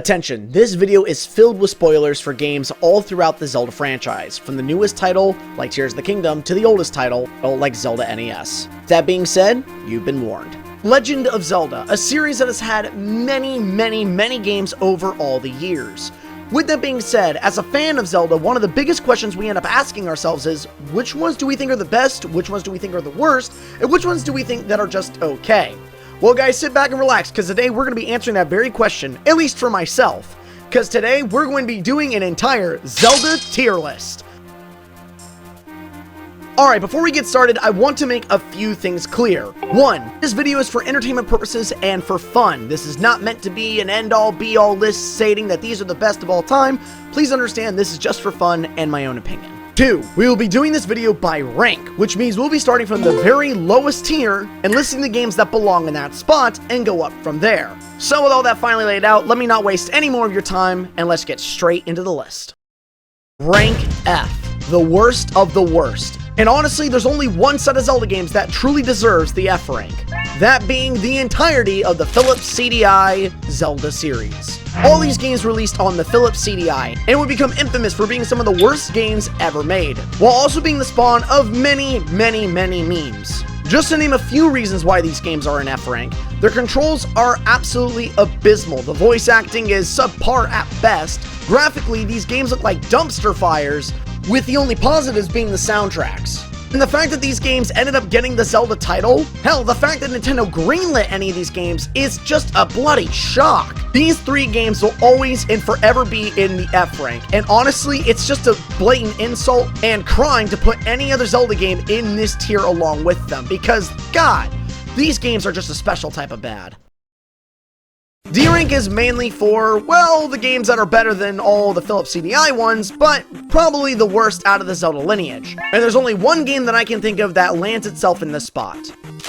Attention, this video is filled with spoilers for games all throughout the Zelda franchise, from the newest title, like Tears of the Kingdom, to the oldest title, like Zelda NES. That being said, you've been warned. Legend of Zelda, a series that has had many games over all the years. With that being said, as a fan of Zelda, one of the biggest questions we end up asking ourselves is, which ones do we think are the best, which ones do we think are the worst, and which ones do we think that are just okay? Well guys, sit back and relax, because today we're going to be answering that very question, at least for myself. Because today we're going to be doing an entire Zelda tier list. Alright, before we get started, I want to make a few things clear. 1. This video is for entertainment purposes and for fun. This is not meant to be an end-all, be-all list stating that these are the best of all time. Please understand this is just for fun and my own opinion. 2. We will be doing this video by rank, which means we'll be starting from the very lowest tier and listing the games that belong in that spot and go up from there. So with all that finally laid out, let me not waste any more of your time and let's get straight into the list. Rank F, the worst of the worst. And honestly, there's only one set of Zelda games that truly deserves the F rank. That being the entirety of the Philips CDI Zelda series. All these games released on the Philips CDI, and would become infamous for being some of the worst games ever made, while also being the spawn of many memes. Just to name a few reasons why these games are in F rank, their controls are absolutely abysmal, the voice acting is subpar at best, graphically these games look like dumpster fires, with the only positives being the soundtracks. And the fact that these games ended up getting the Zelda title, hell, the fact that Nintendo greenlit any of these games is just a bloody shock. These 3 games will always and forever be in the F rank, and honestly, it's just a blatant insult and crime to put any other Zelda game in this tier along with them, because, God, these games are just a special type of bad. D rank is mainly for, well, the games that are better than all the Philips CDI ones, but probably the worst out of the Zelda lineage. And there's only one game that I can think of that lands itself in this spot.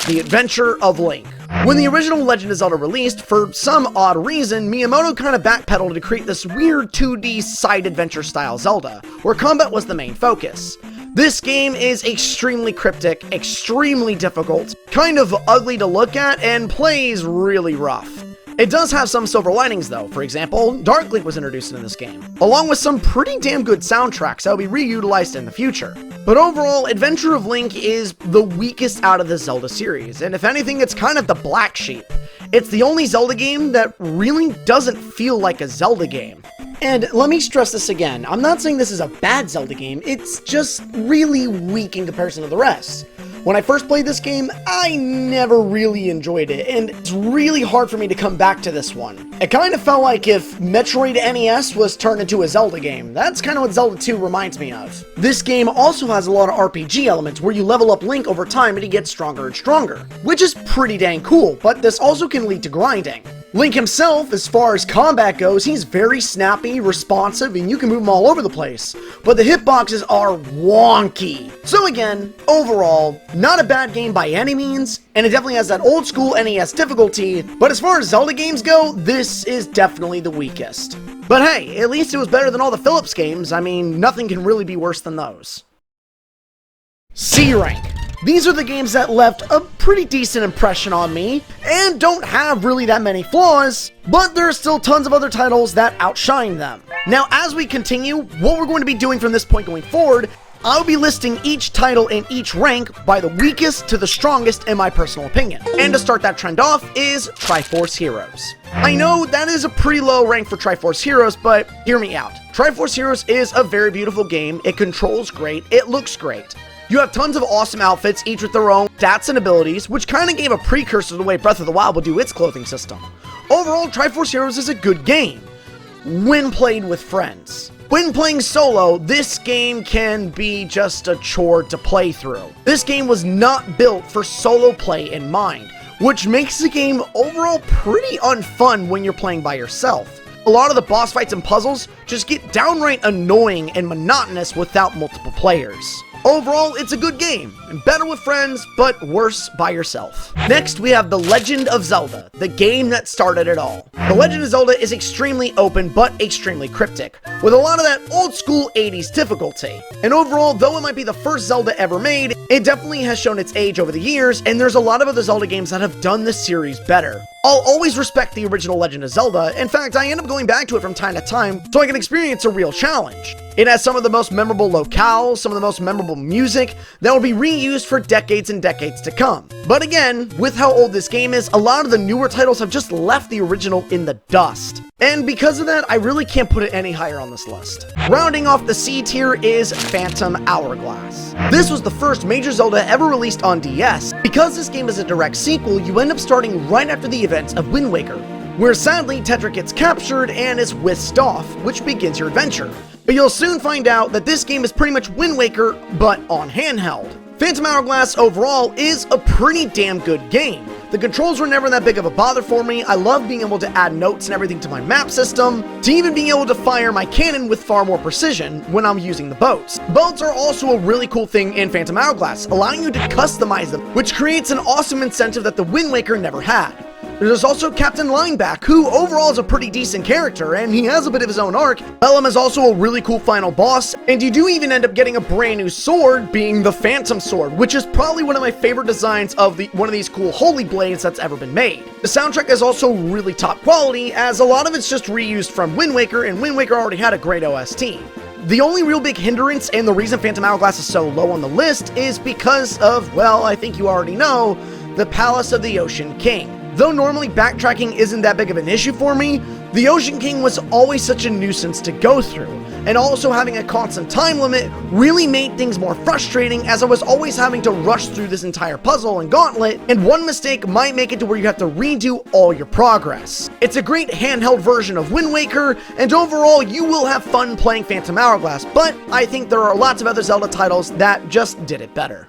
The Adventure of Link. When the original Legend of Zelda released, for some odd reason, Miyamoto kind of backpedaled to create this weird 2D side adventure style Zelda, where combat was the main focus. This game is extremely cryptic, extremely difficult, kind of ugly to look at, and plays really rough. It does have some silver linings though. For example, Dark Link was introduced into this game, along with some pretty damn good soundtracks that will be reutilized in the future. But overall, Adventure of Link is the weakest out of the Zelda series, and if anything, it's kind of the black sheep. It's the only Zelda game that really doesn't feel like a Zelda game. And let me stress this again, I'm not saying this is a bad Zelda game, it's just really weak in comparison to the rest. When I first played this game, I never really enjoyed it, and it's really hard for me to come back to this one. It kind of felt like if Metroid NES was turned into a Zelda game. That's kind of what Zelda 2 reminds me of. This game also has a lot of RPG elements where you level up Link over time and he gets stronger and stronger, which is pretty dang cool, but this also can lead to grinding. Link himself, as far as combat goes, he's very snappy, responsive, and you can move him all over the place. But the hitboxes are wonky. So again, overall, not a bad game by any means, and it definitely has that old school NES difficulty, but as far as Zelda games go, this is definitely the weakest. But hey, at least it was better than all the Philips games. I mean, nothing can really be worse than those. C rank. These are the games that left a pretty decent impression on me, and don't have really that many flaws, but there are still tons of other titles that outshine them. Now, as we continue, what we're going to be doing from this point going forward, I'll be listing each title in each rank by the weakest to the strongest in my personal opinion. And to start that trend off is Triforce Heroes. I know that is a pretty low rank for Triforce Heroes, but hear me out. Triforce Heroes is a very beautiful game, it controls great, it looks great. You have tons of awesome outfits, each with their own stats and abilities, which kind of gave a precursor to the way Breath of the Wild will do its clothing system. Overall, Triforce Heroes is a good game, when played with friends. When playing solo, this game can be just a chore to play through. This game was not built for solo play in mind, which makes the game overall pretty unfun when you're playing by yourself. A lot of the boss fights and puzzles just get downright annoying and monotonous without multiple players. Overall, it's a good game, and better with friends, but worse by yourself. Next, we have The Legend of Zelda, the game that started it all. The Legend of Zelda is extremely open, but extremely cryptic, with a lot of that old school 80s difficulty. And overall, though it might be the first Zelda ever made, it definitely has shown its age over the years, and there's a lot of other Zelda games that have done this series better. I'll always respect the original Legend of Zelda. In fact, I end up going back to it from time to time so I can experience a real challenge. It has some of the most memorable locales, some of the most memorable music that will be reused for decades and decades to come. But again, with how old this game is, a lot of the newer titles have just left the original in the dust. And because of that, I really can't put it any higher on this list. Rounding off the C tier is Phantom Hourglass. This was the first major Zelda ever released on DS. Because this game is a direct sequel, you end up starting right after the events of Wind Waker, where sadly Tetra gets captured and is whisked off, which begins your adventure. But you'll soon find out that this game is pretty much Wind Waker, but on handheld. Phantom Hourglass overall is a pretty damn good game. The controls were never that big of a bother for me. I love being able to add notes and everything to my map system, to even being able to fire my cannon with far more precision when I'm using the boats. Boats are also a really cool thing in Phantom Hourglass, allowing you to customize them, which creates an awesome incentive that the Wind Waker never had. There's also Captain Lineback, who overall is a pretty decent character, and he has a bit of his own arc. Bellum is also a really cool final boss, and you do even end up getting a brand new sword, being the Phantom Sword, which is probably one of my favorite designs of one of these cool holy blades that's ever been made. The soundtrack is also really top quality, as a lot of it's just reused from Wind Waker, and Wind Waker already had a great OST. The only real big hindrance, and the reason Phantom Hourglass is so low on the list, is because of, well, I think you already know, the Palace of the Ocean King. Though normally backtracking isn't that big of an issue for me, the Ocean King was always such a nuisance to go through, and also having a constant time limit really made things more frustrating, as I was always having to rush through this entire puzzle and gauntlet, and one mistake might make it to where you have to redo all your progress. It's a great handheld version of Wind Waker, and overall you will have fun playing Phantom Hourglass, but I think there are lots of other Zelda titles that just did it better.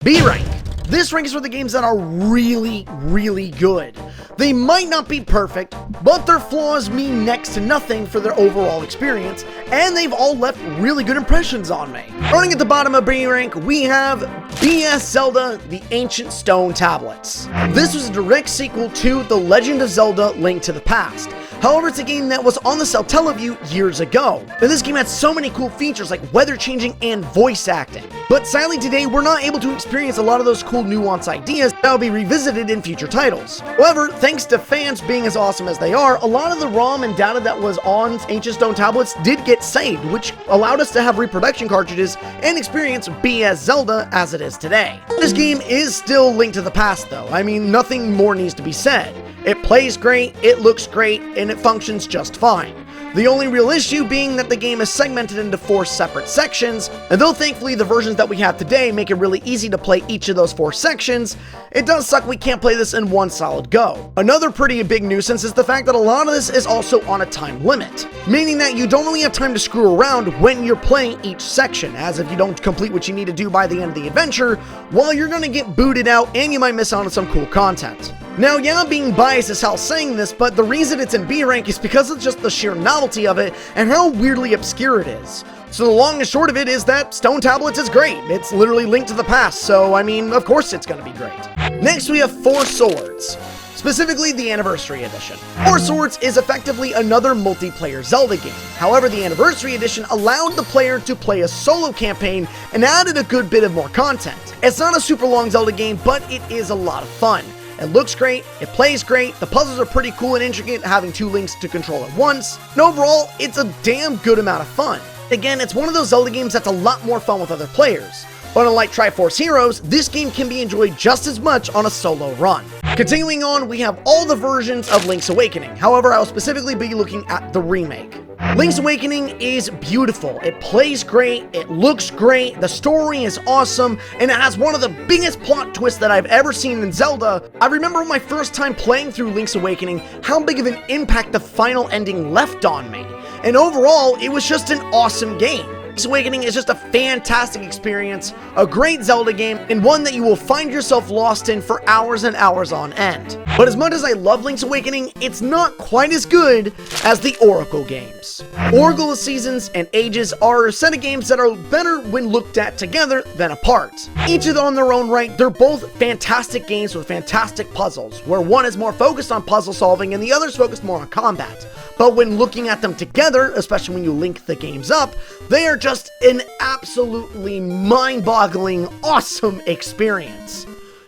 B rank. This rank is for the games that are really, really good. They might not be perfect, but their flaws mean next to nothing for their overall experience, and they've all left really good impressions on me. Running at the bottom of B rank, we have BS Zelda: The Ancient Stone Tablets. This was a direct sequel to The Legend of Zelda: Link to the Past. However, it's a game that was on the Satellaview years ago. And this game had so many cool features like weather changing and voice acting. But sadly today, we're not able to experience a lot of those cool nuanced ideas that will be revisited in future titles. However, thanks to fans being as awesome as they are, a lot of the ROM and data that was on Ancient Stone Tablets did get saved, which allowed us to have reproduction cartridges and experience BS Zelda as it is today. This game is still Link to the Past though. I mean, nothing more needs to be said. It plays great, it looks great, and it functions just fine. The only real issue being that the game is segmented into 4 separate sections, and though thankfully the versions that we have today make it really easy to play each of those 4 sections, it does suck we can't play this in one solid go. Another pretty big nuisance is the fact that a lot of this is also on a time limit, meaning that you don't really have time to screw around when you're playing each section, as if you don't complete what you need to do by the end of the adventure, well, you're gonna get booted out and you might miss out on some cool content. Now, yeah, being biased is how saying this, but the reason it's in B rank is because of just the sheer novelty of it and how weirdly obscure it is. So the long and short of it is that Stone Tablets is great. It's literally Link to the Past, so I mean, of course it's gonna be great. Next we have Four Swords, specifically the Anniversary Edition. Four Swords is effectively another multiplayer Zelda game. However, the Anniversary Edition allowed the player to play a solo campaign and added a good bit of more content. It's not a super long Zelda game, but it is a lot of fun. It looks great, it plays great, the puzzles are pretty cool and intricate, having 2 links to control at once, and overall, it's a damn good amount of fun. Again, it's one of those Zelda games that's a lot more fun with other players. But unlike Triforce Heroes, this game can be enjoyed just as much on a solo run. Continuing on, we have all the versions of Link's Awakening. However, I will specifically be looking at the remake. Link's Awakening is beautiful, it plays great, it looks great, the story is awesome, and it has one of the biggest plot twists that I've ever seen in Zelda. I remember my first time playing through Link's Awakening, how big of an impact the final ending left on me. And overall, it was just an awesome game. Link's Awakening is just a fantastic experience, a great Zelda game, and one that you will find yourself lost in for hours and hours on end. But as much as I love Link's Awakening, it's not quite as good as the Oracle games. Oracle of Seasons and Ages are a set of games that are better when looked at together than apart. Each of them on their own right, they're both fantastic games with fantastic puzzles, where one is more focused on puzzle solving and the other is focused more on combat. But when looking at them together, especially when you link the games up, they are just an absolutely mind-boggling, awesome experience.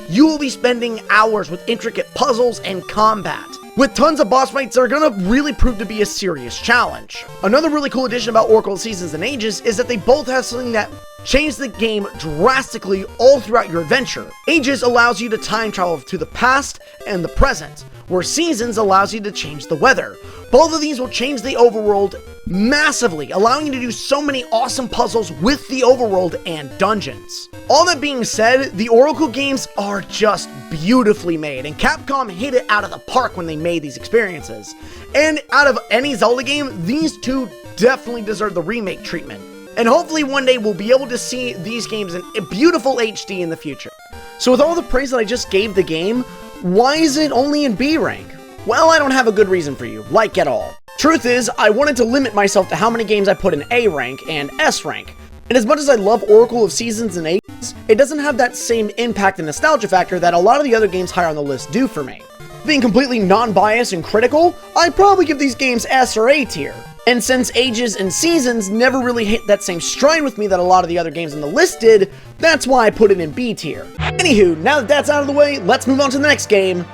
You will be spending hours with intricate puzzles and combat, with tons of boss fights that are going to really prove to be a serious challenge. Another really cool addition about Oracle of Seasons and Ages is that they both have something that changed the game drastically all throughout your adventure. Ages allows you to time travel to the past and the present, where Seasons allows you to change the weather. Both of these will change the overworld massively, allowing you to do so many awesome puzzles with the overworld and dungeons. All that being said, the Oracle games are just beautifully made, and Capcom hit it out of the park when they made these experiences. And out of any Zelda game, these two definitely deserve the remake treatment. And hopefully one day we'll be able to see these games in beautiful HD in the future. So with all the praise that I just gave the game, why is it only in B rank? Well, I don't have a good reason for you, like at all. Truth is, I wanted to limit myself to how many games I put in A rank and S rank. And as much as I love Oracle of Seasons and Ages, it doesn't have that same impact and nostalgia factor that a lot of the other games higher on the list do for me. Being completely non-biased and critical, I'd probably give these games S or A tier. And since Ages and Seasons never really hit that same stride with me that a lot of the other games on the list did, that's why I put it in B tier. Anywho, now that that's out of the way, let's move on to the next game,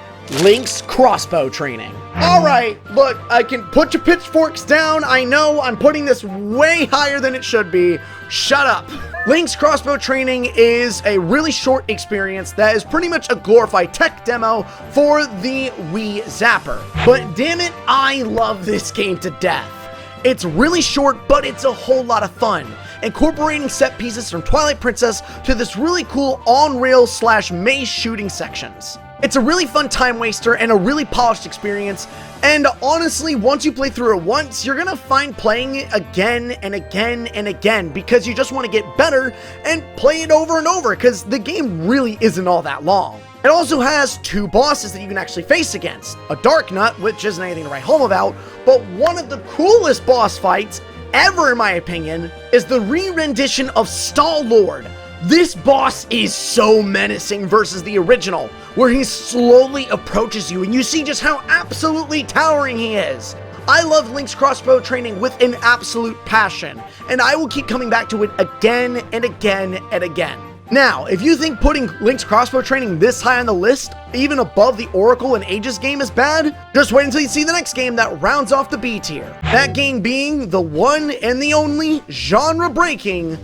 Link's Crossbow Training. Alright, look, I can put your pitchforks down. I know I'm putting this way higher than it should be. Shut up. Link's Crossbow Training is a really short experience that is pretty much a glorified tech demo for the Wii Zapper. But damn it, I love this game to death. It's really short, but it's a whole lot of fun, incorporating set pieces from Twilight Princess to this really cool on-rail / maze shooting sections. It's a really fun time waster and a really polished experience, and honestly, once you play through it once, you're gonna find playing it again and again and again because you just want to get better and play it over and over because the game really isn't all that long. It also has two bosses that you can actually face against. A Dark Nut, which isn't anything to write home about, but one of the coolest boss fights ever in my opinion is the re-rendition of Star-Lord. This boss is so menacing versus the original, where he slowly approaches you and you see just how absolutely towering he is. I love Link's Crossbow Training with an absolute passion, and I will keep coming back to it again and again and again. Now, if you think putting Link's Crossbow Training this high on the list, even above the Oracle and Ages game is bad, just wait until you see the next game that rounds off the B tier. That game being the one and the only genre-breaking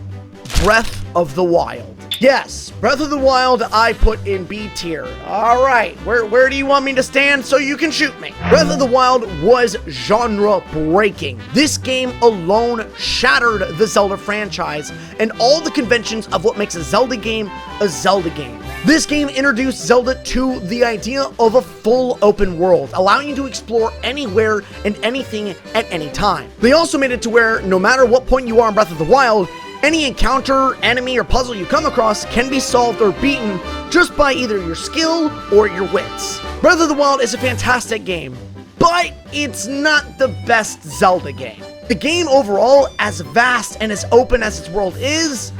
Breath of the Wild. Yes, Breath of the Wild I put in B tier. Alright, where do you want me to stand so you can shoot me? Breath of the Wild was genre-breaking. This game alone shattered the Zelda franchise and all the conventions of what makes a Zelda game a Zelda game. This game introduced Zelda to the idea of a full open world, allowing you to explore anywhere and anything at any time. They also made it to where no matter what point you are in Breath of the Wild, any encounter, enemy, or puzzle you come across can be solved or beaten just by either your skill or your wits. Breath of the Wild is a fantastic game, but it's not the best Zelda game. The game overall, as vast and as open as its world is,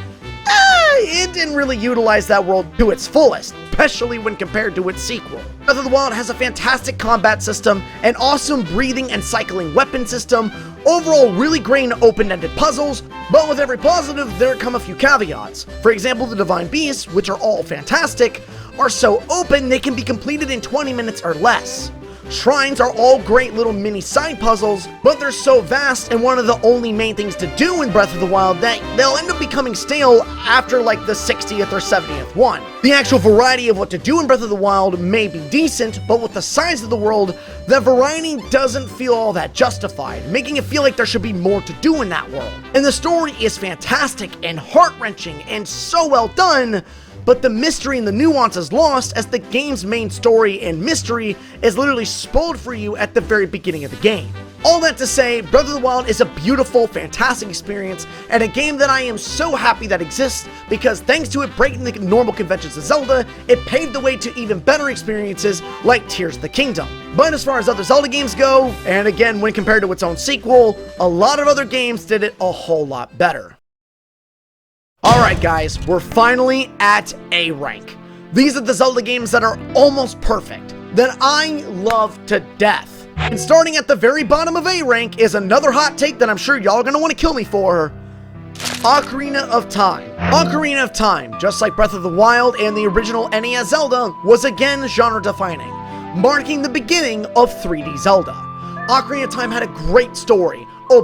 it didn't really utilize that world to its fullest, especially when compared to its sequel. Breath of the Wild has a fantastic combat system, an awesome breathing and cycling weapon system, overall really great and open-ended puzzles, but with every positive, there come a few caveats. For example, the Divine Beasts, which are all fantastic, are so open they can be completed in 20 minutes or less. Shrines are all great little mini side puzzles, but they're so vast and one of the only main things to do in Breath of the Wild that they'll end up becoming stale after like the 60th or 70th one. The actual variety of what to do in Breath of the Wild may be decent, but with the size of the world, the variety doesn't feel all that justified, making it feel like there should be more to do in that world. And the story is fantastic and heart-wrenching and so well done, but the mystery and the nuance is lost as the game's main story and mystery is literally spoiled for you at the very beginning of the game. All that to say, Breath of the Wild is a beautiful, fantastic experience, and a game that I am so happy that exists, because thanks to it breaking the normal conventions of Zelda, it paved the way to even better experiences like Tears of the Kingdom. But as far as other Zelda games go, and again when compared to its own sequel, a lot of other games did it a whole lot better. Alright guys, we're finally at A rank. These are the Zelda games that are almost perfect, that I love to death. And starting at the very bottom of A rank is another hot take that I'm sure y'all are gonna want to kill me for. Ocarina of Time. Ocarina of Time, just like Breath of the Wild and the original NES Zelda, was again genre-defining, marking the beginning of 3D Zelda. Ocarina of Time had a great story, a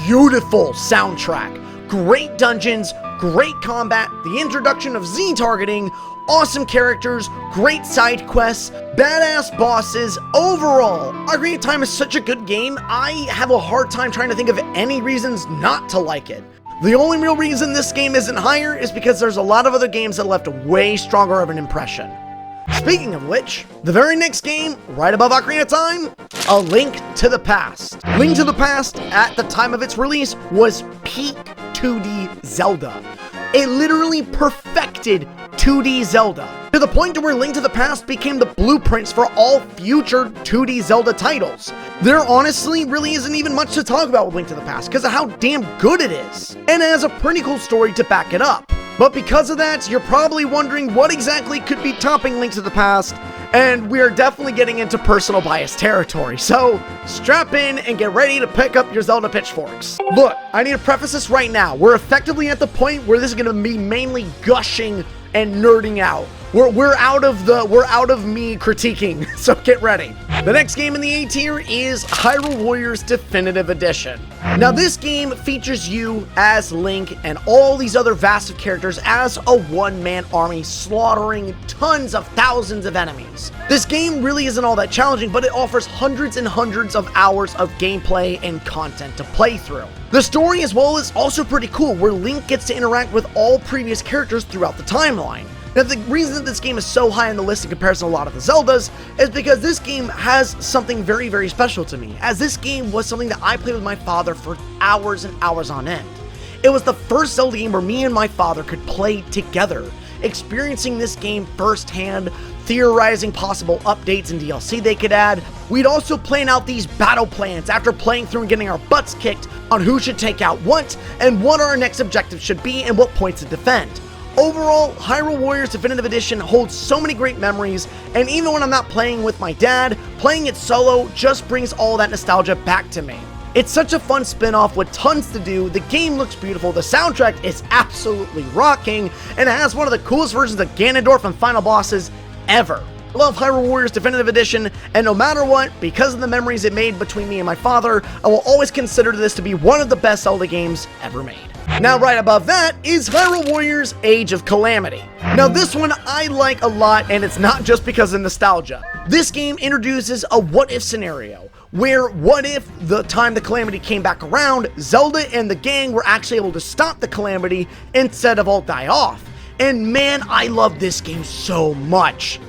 beautiful soundtrack, great dungeons, great combat, the introduction of Z-targeting, awesome characters, great side quests, badass bosses. Overall, Ocarina of Time is such a good game, I have a hard time trying to think of any reasons not to like it. The only real reason this game isn't higher is because there's a lot of other games that left way stronger of an impression. Speaking of which, the very next game, right above Ocarina of Time, A Link to the Past. Link to the Past, at the time of its release, was peak 2D Zelda. It literally perfected 2D Zelda, to the point to where Link to the Past became the blueprints for all future 2D Zelda titles. There honestly really isn't even much to talk about with Link to the Past because of how damn good it is, and it has a pretty cool story to back it up. But because of that, you're probably wondering what exactly could be topping Link to the Past, and we're definitely getting into personal bias territory, so strap in and get ready to pick up your Zelda pitchforks. Look, I need to preface this right now. We're effectively at the point where this is going to be mainly gushing and nerding out. We're out of me critiquing, so get ready. The next game in the A tier is Hyrule Warriors Definitive Edition. Now this game features you as Link and all these other vast of characters as a one-man army slaughtering tons of thousands of enemies. This game really isn't all that challenging, but it offers hundreds and hundreds of hours of gameplay and content to play through. The story as well is also pretty cool, where Link gets to interact with all previous characters throughout the timeline. Now the reason that this game is so high on the list in comparison to a lot of the Zeldas is because this game has something very, very special to me, as this game was something that I played with my father for hours and hours on end. It was the first Zelda game where me and my father could play together, experiencing this game firsthand, theorizing possible updates and DLC they could add. We'd also plan out these battle plans after playing through and getting our butts kicked on who should take out what, and what our next objectives should be, and what points to defend. Overall, Hyrule Warriors Definitive Edition holds so many great memories, and even when I'm not playing with my dad, playing it solo just brings all that nostalgia back to me. It's such a fun spin-off with tons to do, the game looks beautiful, the soundtrack is absolutely rocking, and it has one of the coolest versions of Ganondorf and final bosses ever. I love Hyrule Warriors Definitive Edition, and no matter what, because of the memories it made between me and my father, I will always consider this to be one of the best Zelda games ever made. Now right above that is Hyrule Warriors Age of Calamity. Now this one I like a lot, and it's not just because of nostalgia. This game introduces a what-if scenario, where what if the time the Calamity came back around, Zelda and the gang were actually able to stop the Calamity instead of all die off. And man, I love this game so much.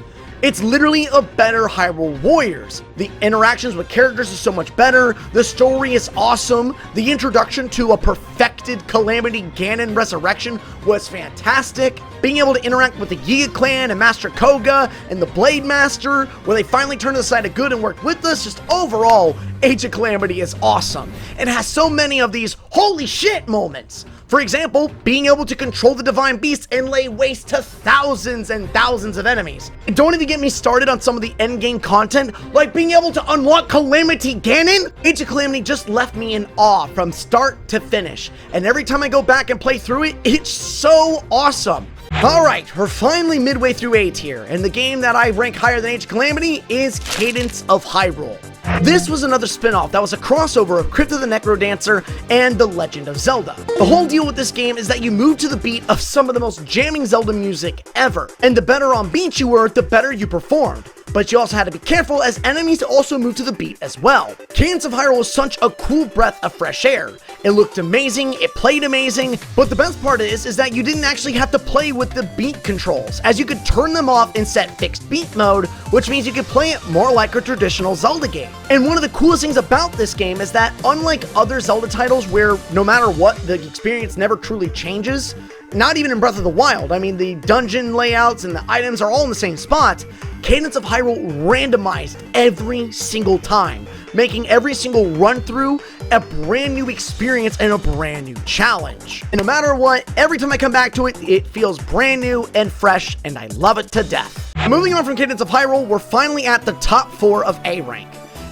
It's literally a better Hyrule Warriors. The interactions with characters is so much better, the story is awesome, the introduction to a perfected Calamity Ganon resurrection was fantastic, being able to interact with the Yiga clan and Master Koga and the Blade Master, where they finally turned to the side of good and worked with us, just overall, Age of Calamity is awesome. It has so many of these holy shit moments. For example, being able to control the Divine Beasts and lay waste to thousands and thousands of enemies. And don't even get me started on some of the endgame content, like being able to unlock Calamity Ganon. Age of Calamity just left me in awe from start to finish, and every time I go back and play through it, it's so awesome. Alright, we're finally midway through A tier, and the game that I rank higher than Age of Calamity is Cadence of Hyrule. This was another spin-off that was a crossover of Crypt of the Necrodancer and The Legend of Zelda. The whole deal with this game is that you move to the beat of some of the most jamming Zelda music ever, and the better on beat you were, the better you performed. but you also had to be careful as enemies also moved to the beat as well. Cadence of Hyrule was such a cool breath of fresh air. It looked amazing, it played amazing, but the best part is that you didn't actually have to play with the beat controls, as you could turn them off and set fixed beat mode, which means you could play it more like a traditional Zelda game. And one of the coolest things about this game is that, unlike other Zelda titles where no matter what, the experience never truly changes, not even in Breath of the Wild, I mean the dungeon layouts and the items are all in the same spot, Cadence of Hyrule randomized every single time, making every single run through a brand new experience and a brand new challenge. And no matter what, every time I come back to it, it feels brand new and fresh, and I love it to death. Moving on from Cadence of Hyrule, we're finally at the top 4 of A rank.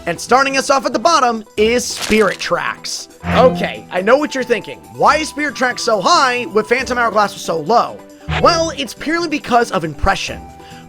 And starting us off at the bottom is Spirit Tracks. Okay, I know what you're thinking. Why is Spirit Tracks so high with Phantom Hourglass was so low? Well, it's purely because of impression.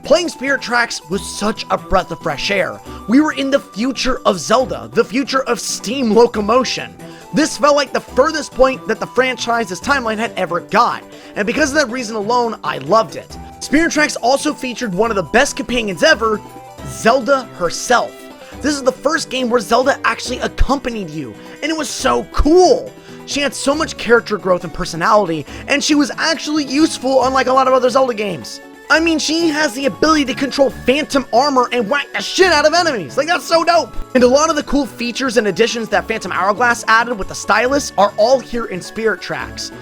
Playing Spirit Tracks was such a breath of fresh air. We were in the future of Zelda, the future of steam locomotion. This felt like the furthest point that the franchise's timeline had ever got, and because of that reason alone, I loved it. Spirit Tracks also featured one of the best companions ever, Zelda herself. This is the first game where Zelda actually accompanied you, and it was so cool. She had so much character growth and personality, and she was actually useful unlike a lot of other Zelda games. I mean, she has the ability to control phantom armor and whack the shit out of enemies. Like, that's so dope. And a lot of the cool features and additions that Phantom Hourglass added with the stylus are all here in Spirit Tracks.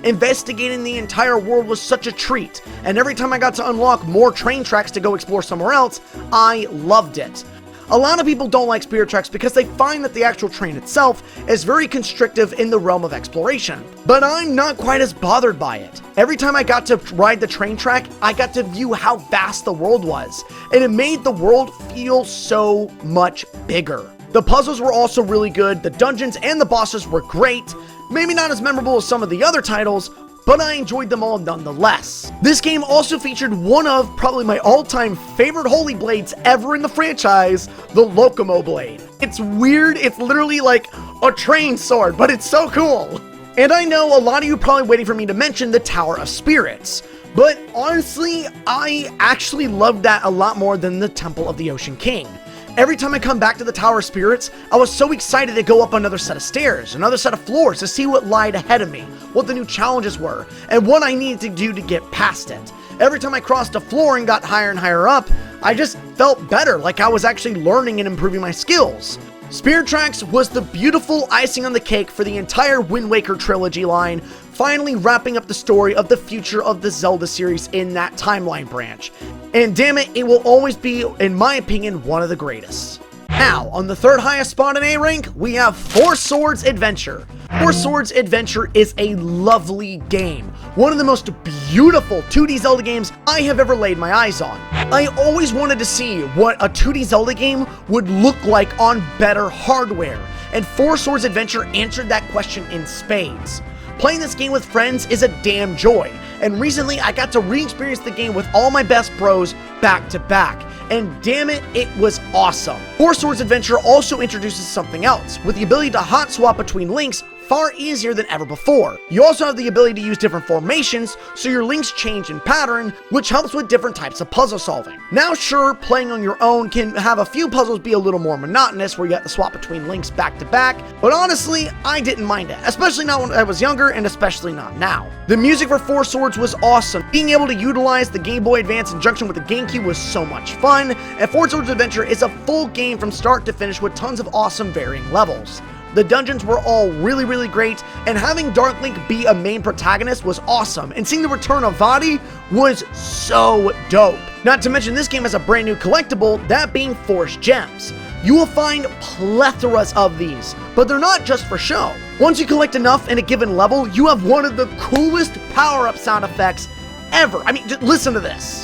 Investigating the entire world was such a treat, and every time I got to unlock more train tracks to go explore somewhere else, I loved it. A lot of people don't like Spirit Tracks because they find that the actual train itself is very constrictive in the realm of exploration. But I'm not quite as bothered by it. Every time I got to ride the train track, I got to view how vast the world was, and it made the world feel so much bigger. The puzzles were also really good, the dungeons and the bosses were great, maybe not as memorable as some of the other titles, but I enjoyed them all nonetheless. This game also featured one of probably my all-time favorite Holy Blades ever in the franchise, the Locomo Blade. It's weird, it's literally like a train sword, but it's so cool. And I know a lot of you are probably waiting for me to mention the Tower of Spirits, but honestly, I actually loved that a lot more than the Temple of the Ocean King. Every time I come back to the Tower of Spirits, I was so excited to go up another set of stairs, another set of floors to see what lied ahead of me, what the new challenges were, and what I needed to do to get past it. Every time I crossed a floor and got higher and higher up, I just felt better, like I was actually learning and improving my skills. Spirit Tracks was the beautiful icing on the cake for the entire Wind Waker trilogy line, finally wrapping up the story of the future of the Zelda series in that timeline branch. And damn it, it will always be, in my opinion, one of the greatest. Now, on the third highest spot in A rank, we have Four Swords Adventure. Four Swords Adventure is a lovely game. One of the most beautiful 2D Zelda games I have ever laid my eyes on. I always wanted to see what a 2D Zelda game would look like on better hardware, and Four Swords Adventure answered that question in spades. Playing this game with friends is a damn joy, and recently I got to re-experience the game with all my best bros back to back, and damn it, it was awesome. Four Swords Adventure also introduces something else, with the ability to hot swap between links far easier than ever before. You also have the ability to use different formations, so your links change in pattern, which helps with different types of puzzle solving. Now sure, playing on your own can have a few puzzles be a little more monotonous where you have to swap between links back to back, but honestly, I didn't mind it, especially not when I was younger and especially not now. The music for Four Swords was awesome. Being able to utilize the Game Boy Advance in conjunction with the GameCube was so much fun, and Four Swords Adventure is a full game from start to finish with tons of awesome varying levels. The dungeons were all really great, and having Dark Link be a main protagonist was awesome, and seeing the return of Vaati was so dope. Not to mention this game has a brand new collectible, that being Force Gems. You will find plethoras of these, but they're not just for show. Once you collect enough in a given level, you have one of the coolest power-up sound effects ever. I mean, just listen to this.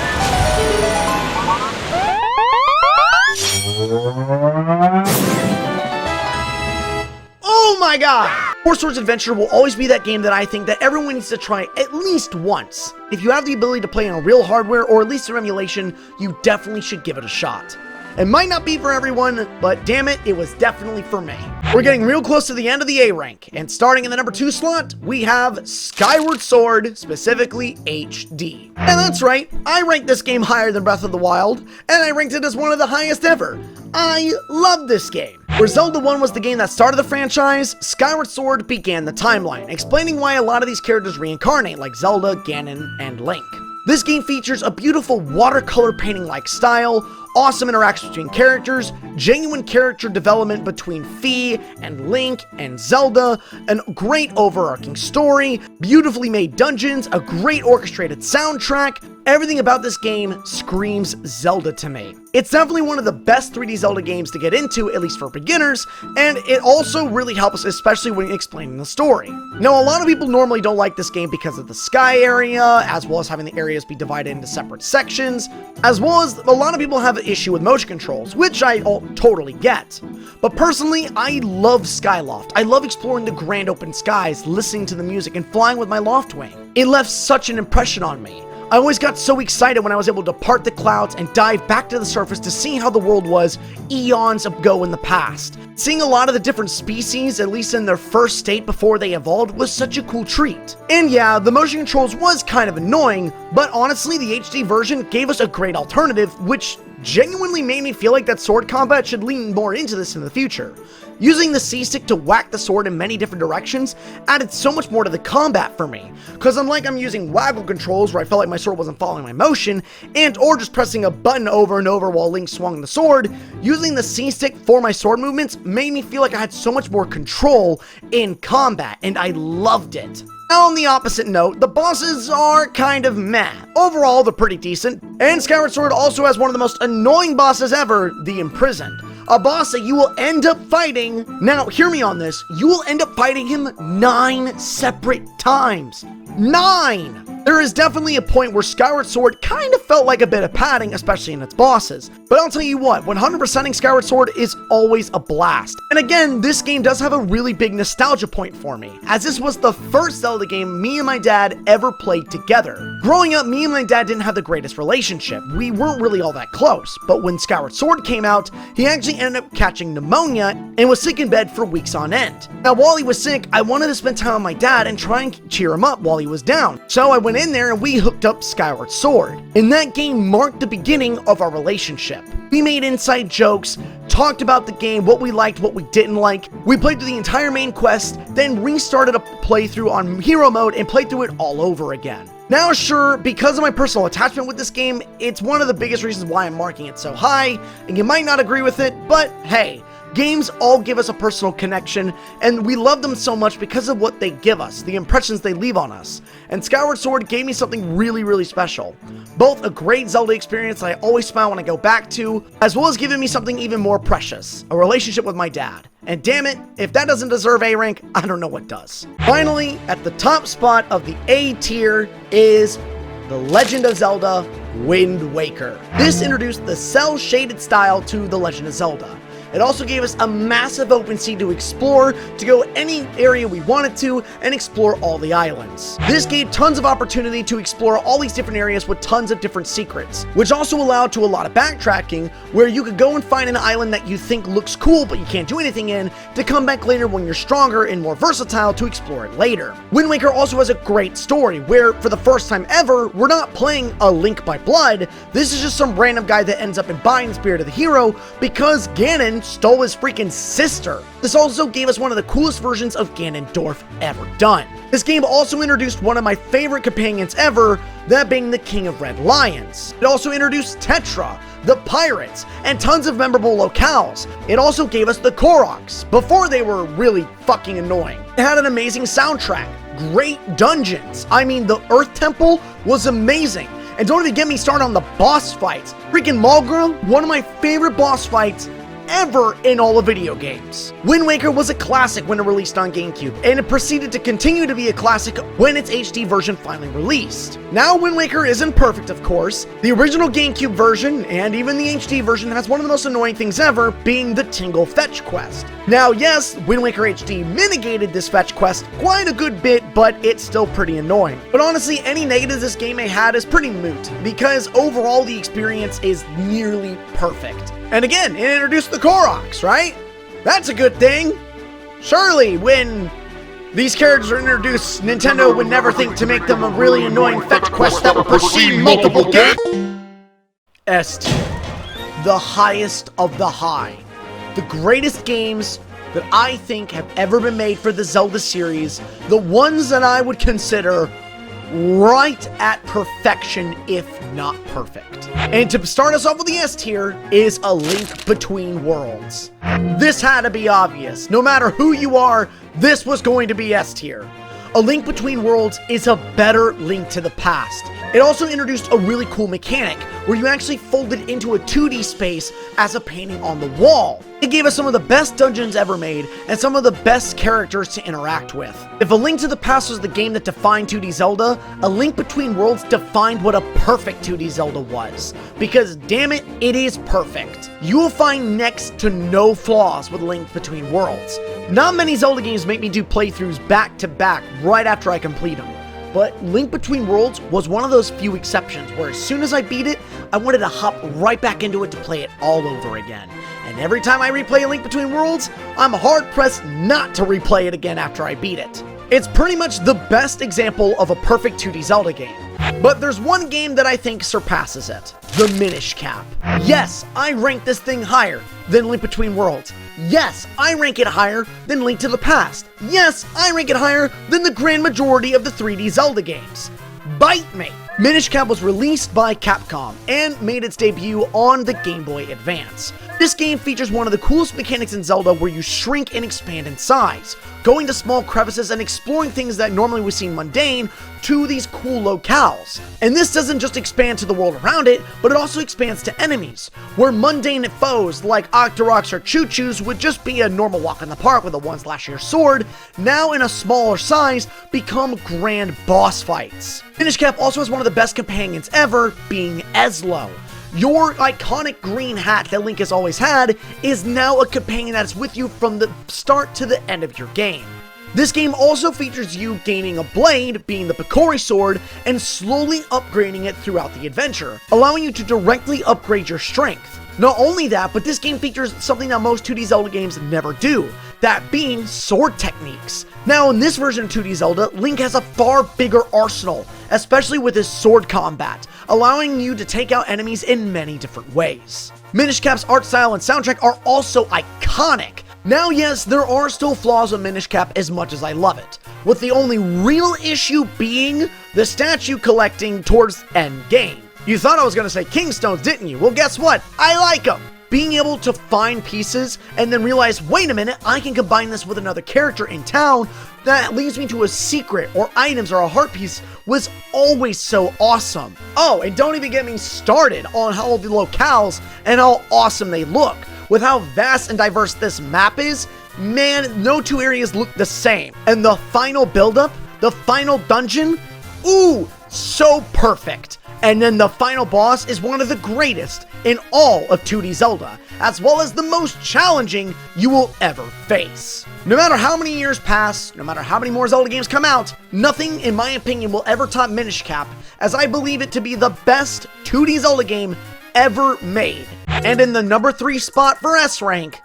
Oh my god! Four Swords Adventure will always be that game that I think that everyone needs to try at least once. If you have the ability to play on real hardware or at least through emulation, you definitely should give it a shot. It might not be for everyone, but damn it, it was definitely for me. We're getting real close to the end of the A rank, and starting in the number 2 slot, we have Skyward Sword, specifically HD. And that's right, I ranked this game higher than Breath of the Wild, and I ranked it as one of the highest ever. I love this game. Where Zelda 1 was the game that started the franchise, Skyward Sword began the timeline, explaining why a lot of these characters reincarnate, like Zelda, Ganon, and Link. This game features a beautiful watercolor painting-like style, awesome interactions between characters, genuine character development between Fi and Link and Zelda, a great overarching story, beautifully made dungeons, a great orchestrated soundtrack. Everything about this game screams Zelda to me. It's definitely one of the best 3D Zelda games to get into, at least for beginners, and it also really helps, especially when explaining the story. Now, a lot of people normally don't like this game because of the sky area, as well as having the areas be divided into separate sections, as well as a lot of people have an issue with motion controls, which I totally get. But personally, I love Skyloft. I love exploring the grand open skies, listening to the music, and flying with my loft wing. It left such an impression on me. I always got so excited when I was able to part the clouds and dive back to the surface to see how the world was eons ago in the past. Seeing a lot of the different species, at least in their first state before they evolved, was such a cool treat. And yeah, the motion controls was kind of annoying, but honestly, the HD version gave us a great alternative, which genuinely made me feel like that sword combat should lean more into this in the future. Using the C-stick to whack the sword in many different directions added so much more to the combat for me, because unlike I'm using waggle controls where I felt like my sword wasn't following my motion, or just pressing a button over and over while Link swung the sword, using the C-stick for my sword movements made me feel like I had so much more control in combat, and I loved it. Now, on the opposite note, the bosses are kind of meh. Overall, they're pretty decent, and Skyward Sword also has one of the most annoying bosses ever, the Imprisoned. A boss that you will end up fighting, now hear me on this, you will end up fighting him 9 separate times. 9! There is definitely a point where Skyward Sword kind of felt like a bit of padding, especially in its bosses. But I'll tell you what, 100%ing Skyward Sword is always a blast. And again, this game does have a really big nostalgia point for me, as this was the first Zelda game me and my dad ever played together. Growing up, me and my dad didn't have the greatest relationship. We weren't really all that close, but when Skyward Sword came out, he actually ended up catching pneumonia and was sick in bed for weeks on end. Now, while he was sick, I wanted to spend time with my dad and try and cheer him up while he was down. So I went in there and we hooked up Skyward Sword. And that game marked the beginning of our relationship. We made inside jokes, talked about the game, what we liked, what we didn't like. We played through the entire main quest, then restarted a playthrough on hero mode and played through it all over again. Now, sure, because of my personal attachment with this game, it's one of the biggest reasons why I'm marking it so high, and you might not agree with it, but hey, games all give us a personal connection, and we love them so much because of what they give us, the impressions they leave on us. And Skyward Sword gave me something really, really special. Both a great Zelda experience that I always smile when I go back to, as well as giving me something even more precious, a relationship with my dad. And damn it, if that doesn't deserve A rank, I don't know what does. Finally, at the top spot of the A tier is The Legend of Zelda Wind Waker. This introduced the cel-shaded style to The Legend of Zelda. It also gave us a massive open sea to explore, to go any area we wanted to, and explore all the islands. This gave tons of opportunity to explore all these different areas with tons of different secrets, which also allowed to a lot of backtracking, where you could go and find an island that you think looks cool but you can't do anything in, to come back later when you're stronger and more versatile to explore it later. Wind Waker also has a great story, where for the first time ever, we're not playing a Link by blood. This is just some random guy that ends up embodying the spirit of the hero because Ganon stole his freaking sister. This also gave us one of the coolest versions of Ganondorf ever done. This game also introduced one of my favorite companions ever, that being the King of Red Lions. It also introduced Tetra, the pirates, and tons of memorable locales. It also gave us the Koroks, before they were really fucking annoying. It had an amazing soundtrack, great dungeons. I mean, the Earth Temple was amazing. And don't even get me started on the boss fights. Freaking Malgrim, one of my favorite boss fights ever in all of video games. Wind Waker was a classic when it released on GameCube, and it proceeded to continue to be a classic when its HD version finally released. Now, Wind Waker isn't perfect, of course. The original GameCube version, and even the HD version, has one of the most annoying things ever, being the Tingle Fetch quest. Now, yes, Wind Waker HD mitigated this fetch quest quite a good bit, but it's still pretty annoying. But honestly, any negatives this game may have is pretty moot, because overall the experience is nearly perfect. And again, it introduced the Koroks, right? That's a good thing. Surely, when these characters are introduced, Nintendo would never think to make them a really annoying fetch quest that would proceed multiple games. S tier. The highest of the high. The greatest games that I think have ever been made for the Zelda series. The ones that I would consider right at perfection, if not perfect. And to start us off with the S tier is A Link Between Worlds. This had to be obvious. No matter who you are, this was going to be S tier. A Link Between Worlds is a better Link to the Past. It also introduced a really cool mechanic where you actually folded into a 2D space as a painting on the wall. It gave us some of the best dungeons ever made and some of the best characters to interact with. If A Link to the Past was the game that defined 2D Zelda, A Link Between Worlds defined what a perfect 2D Zelda was. Because damn it, it is perfect. You will find next to no flaws with A Link Between Worlds. Not many Zelda games make me do playthroughs back to back right after I complete them. But Link Between Worlds was one of those few exceptions where as soon as I beat it, I wanted to hop right back into it to play it all over again. And every time I replay A Link Between Worlds, I'm hard-pressed not to replay it again after I beat it. It's pretty much the best example of a perfect 2D Zelda game. But there's one game that I think surpasses it. The Minish Cap. Yes, I rank this thing higher than Link Between Worlds. Yes, I rank it higher than Link to the Past. Yes, I rank it higher than the grand majority of the 3D Zelda games. Bite me! Minish Cap was released by Capcom and made its debut on the Game Boy Advance. This game features one of the coolest mechanics in Zelda where you shrink and expand in size, going to small crevices and exploring things that normally would seem mundane to these cool locales. And this doesn't just expand to the world around it, but it also expands to enemies, where mundane foes like Octoroks or Choo-Choos would just be a normal walk in the park with a one-slash-your sword, now in a smaller size become grand boss fights. Minish Cap also has one of the best companions ever, being Ezlo. Your iconic green hat that Link has always had is now a companion that is with you from the start to the end of your game. This game also features you gaining a blade, being the Picori sword, and slowly upgrading it throughout the adventure, allowing you to directly upgrade your strength. Not only that, but this game features something that most 2D Zelda games never do, that being sword techniques. Now in this version of 2D Zelda, Link has a far bigger arsenal, especially with his sword combat, allowing you to take out enemies in many different ways. Minish Cap's art style and soundtrack are also iconic. Now yes, there are still flaws with Minish Cap as much as I love it, with the only real issue being the statue collecting towards end game. You thought I was going to say Kingstones, didn't you? Well, guess what? I like them! Being able to find pieces and then realize, wait a minute, I can combine this with another character in town that leads me to a secret or items or a heart piece was always so awesome. Oh, and don't even get me started on how the locales and how awesome they look. With how vast and diverse this map is, man, no two areas look the same. And the final buildup, the final dungeon, ooh, so perfect. And then the final boss is one of the greatest in all of 2D Zelda, as well as the most challenging you will ever face. No matter how many years pass, no matter how many more Zelda games come out, nothing, in my opinion, will ever top Minish Cap, as I believe it to be the best 2D Zelda game ever made. And in the number 3 spot for S rank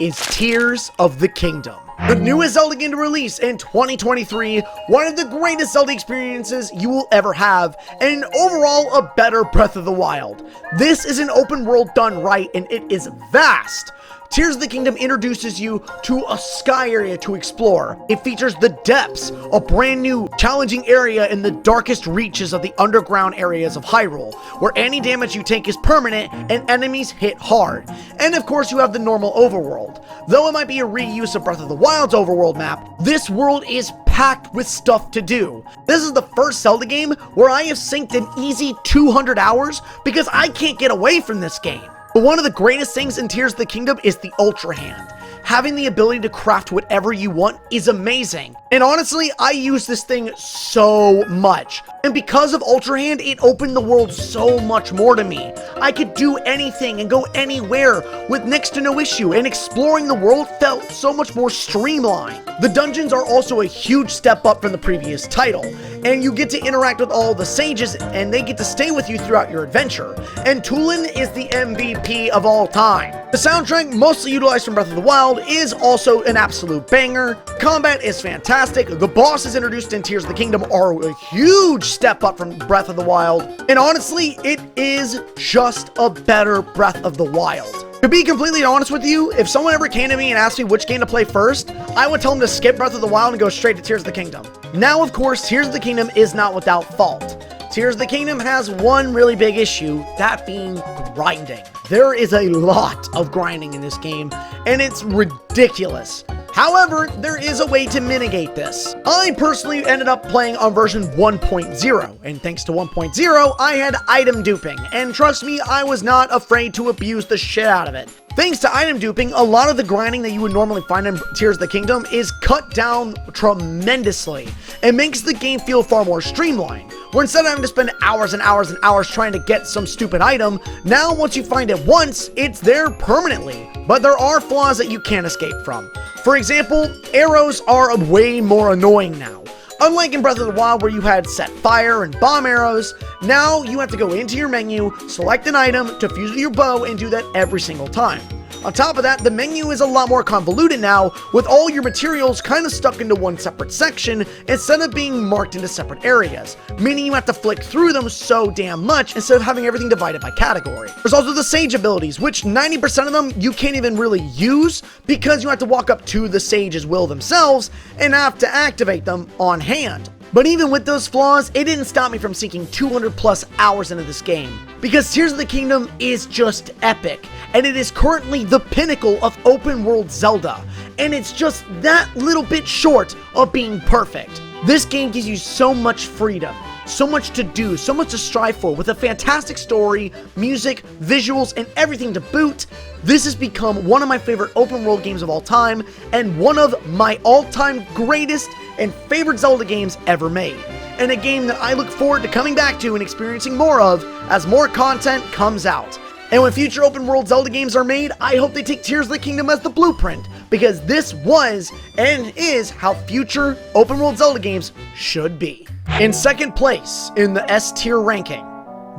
is Tears of the Kingdom. The newest Zelda game to release in 2023, one of the greatest Zelda experiences you will ever have, and overall a better Breath of the Wild. This is an open world done right, and it is vast. Tears of the Kingdom introduces you to a sky area to explore. It features the depths, a brand new challenging area in the darkest reaches of the underground areas of Hyrule, where any damage you take is permanent and enemies hit hard. And of course you have the normal overworld. Though it might be a reuse of Breath of the Wild's overworld map, this world is packed with stuff to do. This is the first Zelda game where I have synced an easy 200 hours because I can't get away from this game. But one of the greatest things in Tears of the Kingdom is the Ultra Hand. Having the ability to craft whatever you want is amazing. And honestly, I use this thing so much. And because of Ultra Hand, it opened the world so much more to me. I could do anything and go anywhere with next to no issue, and exploring the world felt so much more streamlined. The dungeons are also a huge step up from the previous title, and you get to interact with all the sages, and they get to stay with you throughout your adventure. And Tulin is the MVP of all time. The soundtrack, mostly utilized from Breath of the Wild, is also an absolute banger. Combat is fantastic. The bosses introduced in Tears of the Kingdom are a huge step up from Breath of the Wild. And honestly, it is just a better Breath of the Wild. To be completely honest with you, if someone ever came to me and asked me which game to play first, I would tell them to skip Breath of the Wild and go straight to Tears of the Kingdom. Now, of course, Tears of the Kingdom is not without fault. Tears of the Kingdom has one really big issue, that being grinding. There is a lot of grinding in this game, and it's ridiculous. However, there is a way to mitigate this. I personally ended up playing on version 1.0, and thanks to 1.0, I had item duping, and trust me, I was not afraid to abuse the shit out of it. Thanks to item duping, a lot of the grinding that you would normally find in Tears of the Kingdom is cut down tremendously. It makes the game feel far more streamlined, where instead of having to spend hours and hours and hours trying to get some stupid item, now once you find it once, it's there permanently. But there are flaws that you can't escape from. For example, arrows are way more annoying now. Unlike in Breath of the Wild where you had set fire and bomb arrows, now you have to go into your menu, select an item to fuse with your bow, and do that every single time. On top of that, the menu is a lot more convoluted now, with all your materials kind of stuck into one separate section instead of being marked into separate areas, meaning you have to flick through them so damn much instead of having everything divided by category. There's also the sage abilities, which 90% of them you can't even really use because you have to walk up to the sage's will themselves and have to activate them on hand. But even with those flaws, it didn't stop me from sinking 200 plus hours into this game, because Tears of the Kingdom is just epic, and it is currently the pinnacle of open world Zelda, and it's just that little bit short of being perfect. This game gives you so much freedom, so much to do, so much to strive for, with a fantastic story, music, visuals, and everything to boot. This has become one of my favorite open world games of all time, and one of my all-time greatest and favorite Zelda games ever made, and a game that I look forward to coming back to and experiencing more of as more content comes out. And when future open world Zelda games are made, I hope they take Tears of the Kingdom as the blueprint, because this was and is how future open world Zelda games should be. In second place in the S tier ranking,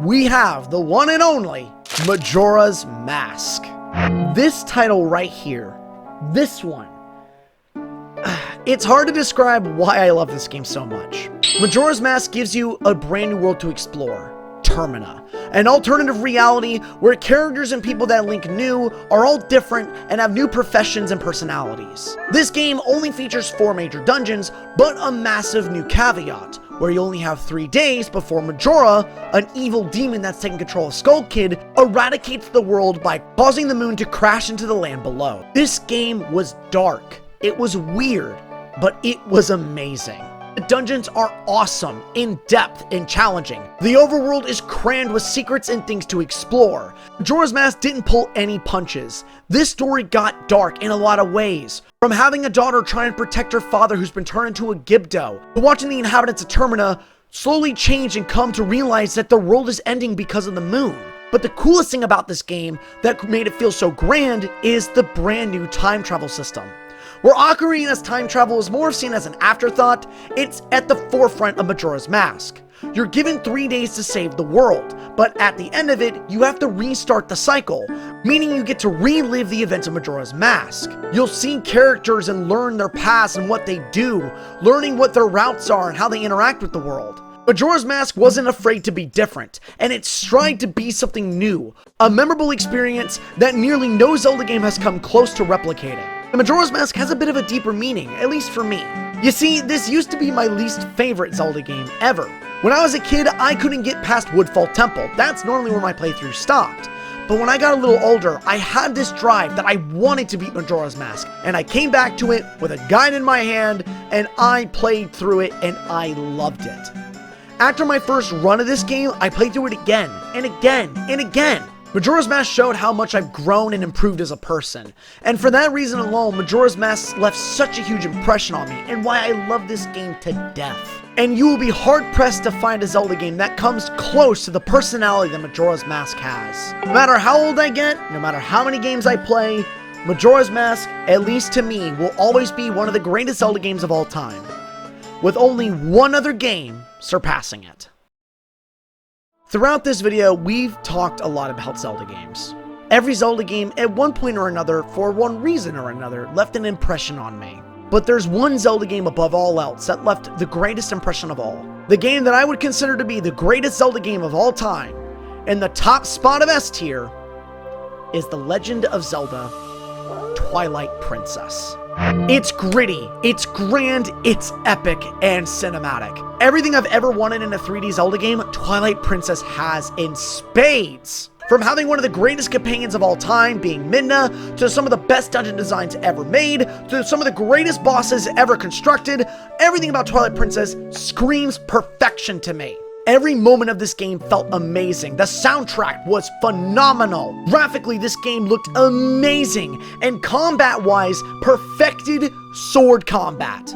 we have the one and only Majora's Mask. This title right here, this one, it's hard to describe why I love this game so much. Majora's Mask gives you a brand new world to explore, Termina, an alternative reality where characters and people that Link knew are all different and have new professions and personalities. This game only features 4 major dungeons, but a massive new caveat, where you only have 3 days before Majora, an evil demon that's taking control of Skull Kid, eradicates the world by causing the moon to crash into the land below. This game was dark, it was weird, but it was amazing. The dungeons are awesome, in-depth, and challenging. The overworld is crammed with secrets and things to explore. Majora's Mask didn't pull any punches. This story got dark in a lot of ways. From having a daughter try and protect her father who's been turned into a Gibdo, to watching the inhabitants of Termina slowly change and come to realize that the world is ending because of the moon. But the coolest thing about this game that made it feel so grand is the brand new time travel system. Where Ocarina's time travel is more seen as an afterthought, it's at the forefront of Majora's Mask. You're given 3 days to save the world, but at the end of it, you have to restart the cycle, meaning you get to relive the events of Majora's Mask. You'll see characters and learn their past and what they do, learning what their routes are and how they interact with the world. Majora's Mask wasn't afraid to be different, and it strived to be something new, a memorable experience that nearly no Zelda game has come close to replicating. And Majora's Mask has a bit of a deeper meaning, at least for me. You see, this used to be my least favorite Zelda game ever. When I was a kid, I couldn't get past Woodfall Temple. That's normally where my playthrough stopped. But when I got a little older, I had this drive that I wanted to beat Majora's Mask, and I came back to it with a guide in my hand, and I played through it, and I loved it. After my first run of this game, I played through it again, and again, and again. Majora's Mask showed how much I've grown and improved as a person, and for that reason alone, Majora's Mask left such a huge impression on me, and why I love this game to death. And you will be hard-pressed to find a Zelda game that comes close to the personality that Majora's Mask has. No matter how old I get, no matter how many games I play, Majora's Mask, at least to me, will always be one of the greatest Zelda games of all time. With only one other game surpassing it. Throughout this video, we've talked a lot about Zelda games. Every Zelda game, at one point or another, for one reason or another, left an impression on me. But there's one Zelda game above all else that left the greatest impression of all. The game that I would consider to be the greatest Zelda game of all time, in the top spot of S tier, is The Legend of Zelda Twilight Princess. It's gritty, it's grand, it's epic, and cinematic. Everything I've ever wanted in a 3D Zelda game, Twilight Princess has in spades. From having one of the greatest companions of all time, being Midna, to some of the best dungeon designs ever made, to some of the greatest bosses ever constructed, everything about Twilight Princess screams perfection to me. Every moment of this game felt amazing. The soundtrack was phenomenal. Graphically, this game looked amazing. And combat-wise, perfected sword combat.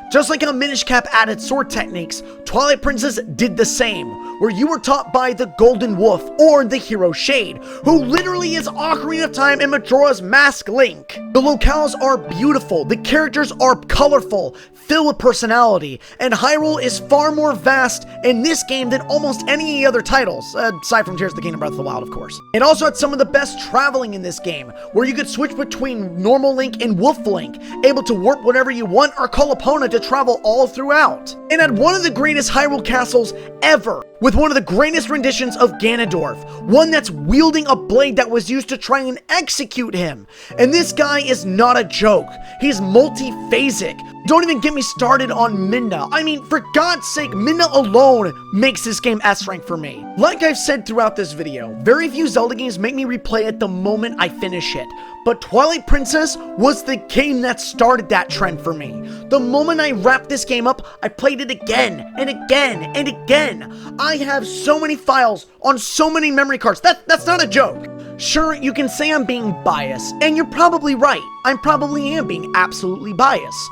Just like how Minish Cap added sword techniques, Twilight Princess did the same, where you were taught by the Golden Wolf, or the hero Shade, who literally is Ocarina of Time and Majora's Mask Link. The locales are beautiful, the characters are colorful, filled with personality, and Hyrule is far more vast in this game than almost any other titles, aside from Tears of the Kingdom Breath of the Wild, of course. It also had some of the best traveling in this game, where you could switch between normal Link and Wolf Link, able to warp whenever you want or call Epona to travel all throughout. And had one of the greatest Hyrule castles ever, with one of the greatest renditions of Ganondorf, one that's wielding a blade that was used to try and execute him. And this guy is not a joke. He's multi-phasic. Don't even get me started on Midna. I mean, for God's sake, Midna alone makes this game S-rank for me. Like I've said throughout this video, very few Zelda games make me replay it the moment I finish it. But Twilight Princess was the game that started that trend for me. The moment I wrapped this game up, I played it again and again and again. I have so many files on so many memory cards. That's not a joke. Sure, you can say I'm being biased, and you're probably right. I probably am being absolutely biased.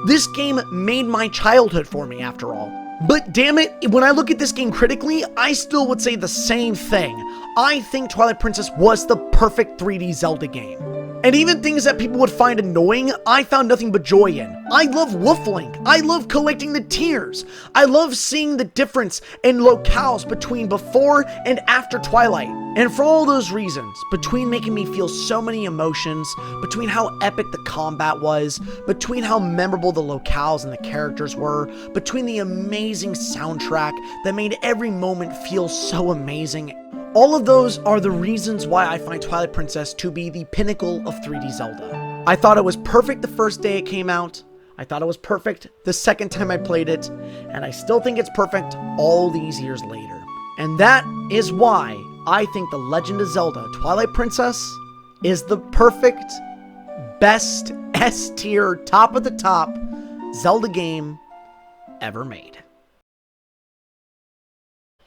This game made my childhood for me, after all. But damn it, when I look at this game critically, I still would say the same thing. I think Twilight Princess was the perfect 3D Zelda game. And even things that people would find annoying, I found nothing but joy in. I love Wolf Link. I love collecting the tears. I love seeing the difference in locales between before and after Twilight. And for all those reasons, between making me feel so many emotions, between how epic the combat was, between how memorable the locales and the characters were, between the amazing soundtrack that made every moment feel so amazing, all of those are the reasons why I find Twilight Princess to be the pinnacle of 3D Zelda. I thought it was perfect the first day it came out, I thought it was perfect the second time I played it, and I still think it's perfect all these years later. And that is why I think The Legend of Zelda Twilight Princess is the perfect, best S tier, top of the top Zelda game ever made.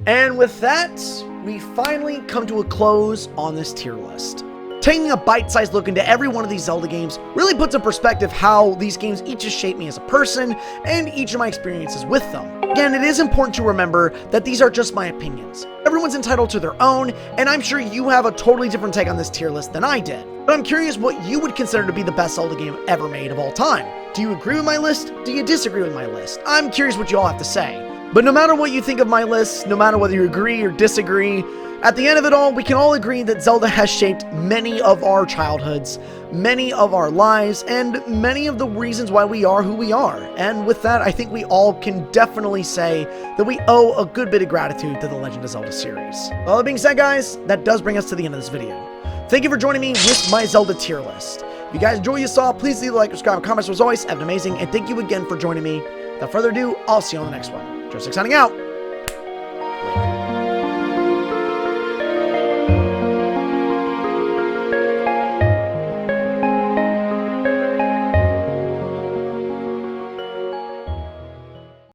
And with that, we finally come to a close on this tier list. Taking a bite-sized look into every one of these Zelda games really puts in perspective how these games each have shaped me as a person and each of my experiences with them. Again, it is important to remember that these are just my opinions. Everyone's entitled to their own, and I'm sure you have a totally different take on this tier list than I did. But I'm curious what you would consider to be the best Zelda game ever made of all time. Do you agree with my list? Do you disagree with my list? I'm curious what you all have to say. But no matter what you think of my list, no matter whether you agree or disagree, at the end of it all, we can all agree that Zelda has shaped many of our childhoods, many of our lives, and many of the reasons why we are who we are. And with that, I think we all can definitely say that we owe a good bit of gratitude to the Legend of Zelda series. All that being said, guys, that does bring us to the end of this video. Thank you for joining me with my Zelda tier list. If you guys enjoyed what you saw, please leave a like, subscribe, and comments. As always, have an amazing, and thank you again for joining me. Without further ado, I'll see you on the next one. Joe6 signing out.